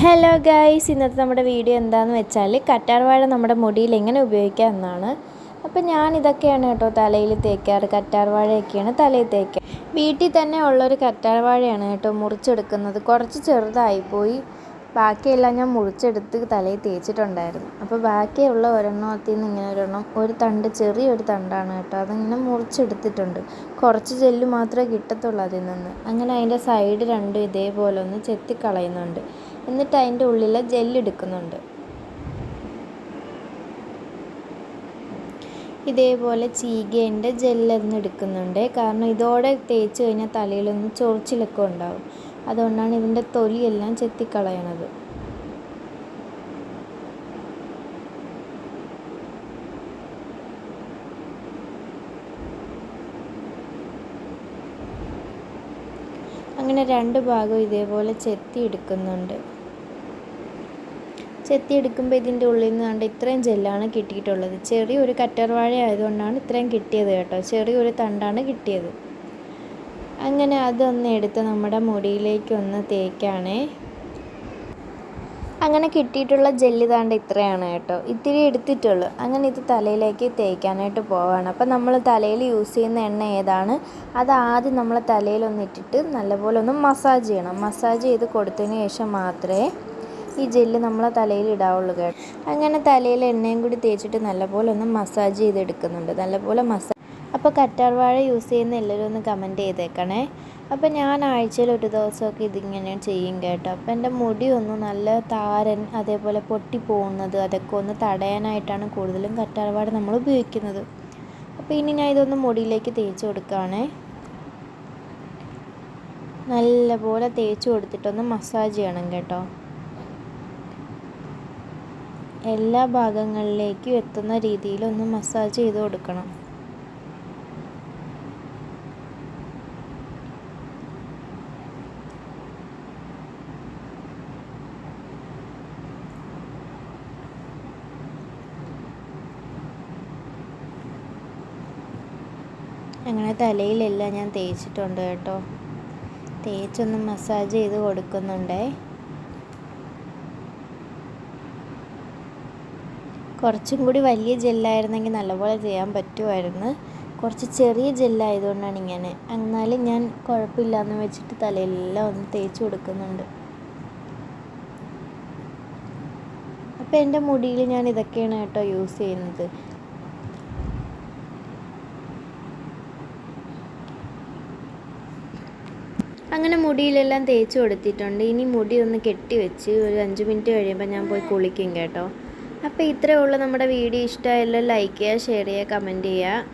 Hello guys, ഇന്നത്തെ നമ്മുടെ video എന്താണെന്ന് വെച്ചാൽ കറ്റാർവാഴ നമ്മുടെ മുടിയിൽ എങ്ങനെ ഉപയോഗിക്കാം എന്നാണ്. അപ്പോൾ ഇതൊക്കെയാണ് കേട്ടോ തലയിൽ തേക്കാറ്. കറ്റാർവാഴയൊക്കെയാണ് തലയിൽ തേക്കുക. വീട്ടിൽ തന്നെ ഉള്ളൊരു കറ്റാർവാഴയാണ് കേട്ടോ മുറിച്ചെടുക്കുന്നത്. കുറച്ച് ചെറുതായിപ്പോയി, ബാക്കിയെല്ലാം ഞാൻ മുറിച്ചെടുത്ത് തലയിൽ തേച്ചിട്ടുണ്ടായിരുന്നു. അപ്പോൾ ബാക്കിയുള്ള ഒരെണ്ണത്തിൽ നിന്ന് ഇങ്ങനെ ഒരു തണ്ട്, ചെറിയൊരു തണ്ടാണ് കേട്ടോ, അതിങ്ങനെ മുറിച്ചെടുത്തിട്ടുണ്ട്. കുറച്ച് ജെല്ല് മാത്രമേ കിട്ടത്തുള്ളൂ അതിൽ നിന്ന്. അങ്ങനെ അതിൻ്റെ സൈഡ് രണ്ടും ഇതേപോലെ ഒന്ന് ചെത്തിക്കളയുന്നുണ്ട്. എന്നിട്ട് അതിൻ്റെ ഉള്ളിലെ ജെല്ലെടുക്കുന്നുണ്ട്. ഇതേപോലെ ചീകേൻ്റെ ജെല്ലൊന്ന് എടുക്കുന്നുണ്ട്. കാരണം ഇതോടെ തേച്ച് കഴിഞ്ഞാൽ തലയിലൊന്ന് ചൊറിച്ചിലൊക്കെ ഉണ്ടാകും. അതുകൊണ്ടാണ് ഇതിൻ്റെ തൊലിയെല്ലാം ചെത്തിക്കളയണത്. അങ്ങനെ രണ്ട് ഭാഗവും ഇതേപോലെ ചെത്തിയെടുക്കുന്നുണ്ട്. ചെത്തിയെടുക്കുമ്പോൾ ഇതിൻ്റെ ഉള്ളിൽ നിന്ന് കണ്ട് ഇത്രയും ജെല്ലാണ് കിട്ടിയിട്ടുള്ളത്. ചെറിയൊരു കറ്റാർവാഴ ആയതുകൊണ്ടാണ് ഇത്രയും കിട്ടിയത് കേട്ടോ. ചെറിയൊരു തണ്ടാണ് കിട്ടിയത്. അങ്ങനെ അതൊന്ന് എടുത്ത് നമ്മുടെ മുടിയിലേക്കൊന്ന് തേക്കാണേ. അങ്ങനെ കിട്ടിയിട്ടുള്ള ജെല്ല് താണ്ട് ഇത്രയാണ് കേട്ടോ, ഇത്തിരി എടുത്തിട്ടുള്ളൂ. അങ്ങനെ ഇത് തലയിലേക്ക് തേക്കാനായിട്ട് പോവാണ്. അപ്പം നമ്മൾ തലയിൽ യൂസ് ചെയ്യുന്ന എണ്ണ ഏതാണ്, അത് ആദ്യം നമ്മൾ തലയിലൊന്ന് ഇട്ടിട്ട് നല്ലപോലെ ഒന്ന് മസാജ് ചെയ്യണം. മസാജ് ചെയ്ത് കൊടുത്തതിന് ശേഷം മാത്രമേ ഈ ജെല്ല് നമ്മളെ തലയിൽ ഇടാവുള്ളൂ കേട്ടോ. അങ്ങനെ തലയിൽ എണ്ണയും കൂടി തേച്ചിട്ട് നല്ലപോലെ ഒന്ന് മസാജ് ചെയ്തെടുക്കുന്നുണ്ട്. നല്ലപോലെ അപ്പോൾ കറ്റാർവാഴ യൂസ് ചെയ്യുന്ന എല്ലാവരും ഒന്ന് കമൻറ്റ് ചെയ്തേക്കണേ. അപ്പോൾ ഞാൻ ആഴ്ചയിൽ ഒരു ദിവസമൊക്കെ ഇതിങ്ങനെ ചെയ്യും കേട്ടോ. അപ്പോൾ എൻ്റെ മുടി ഒന്ന് നല്ല താരൻ, അതേപോലെ പൊട്ടിപ്പോകുന്നത്, അതൊക്കെ ഒന്ന് തടയാനായിട്ടാണ് കൂടുതലും കറ്റാർവാഴ നമ്മൾ ഉപയോഗിക്കുന്നത്. അപ്പോൾ ഇനി ഞാൻ ഇതൊന്ന് മുടിയിലേക്ക് തേച്ച് കൊടുക്കുകയാണേ. നല്ലപോലെ തേച്ച് കൊടുത്തിട്ടൊന്ന് മസാജ് ചെയ്യണം കേട്ടോ. എല്ലാ ഭാഗങ്ങളിലേക്കും എത്തുന്ന രീതിയിലൊന്ന് മസാജ് ചെയ്ത് കൊടുക്കണം. അങ്ങനെ തലയിലെല്ലാം ഞാൻ തേച്ചിട്ടുണ്ട് കേട്ടോ. തേച്ചൊന്ന് മസാജ് ചെയ്ത് കൊടുക്കുന്നുണ്ടേ. കുറച്ചും കൂടി വലിയ ജെല്ലായിരുന്നെങ്കിൽ നല്ലപോലെ ചെയ്യാൻ പറ്റുമായിരുന്നു. കുറച്ച് ചെറിയ ജെല്ലായതുകൊണ്ടാണ് ഇങ്ങനെ. എന്നാലും ഞാൻ കുഴപ്പമില്ലാന്ന് വെച്ചിട്ട് തലയിലെല്ലാം ഒന്ന് തേച്ച് കൊടുക്കുന്നുണ്ട്. അപ്പോൾ എൻ്റെ മുടിയിൽ ഞാൻ ഇതൊക്കെയാണ് കേട്ടോ യൂസ് ചെയ്യുന്നത്. അങ്ങനെ മുടിയിലെല്ലാം തേച്ച് കൊടുത്തിട്ടുണ്ട്. ഇനി മുടി ഒന്ന് കെട്ടി വെച്ച് ഒരു 5 മിനിറ്റ് കഴിയുമ്പോൾ ഞാൻ പോയി കുളിക്കും കേട്ടോ. അപ്പോൾ ഇത്രയേ ഉള്ളൂ നമ്മുടെ വീഡിയോ. ഇഷ്ടമായല്ലോ ലൈക്ക് ചെയ്യുക, ഷെയർ ചെയ്യുക, കമൻറ്റ് ചെയ്യുക.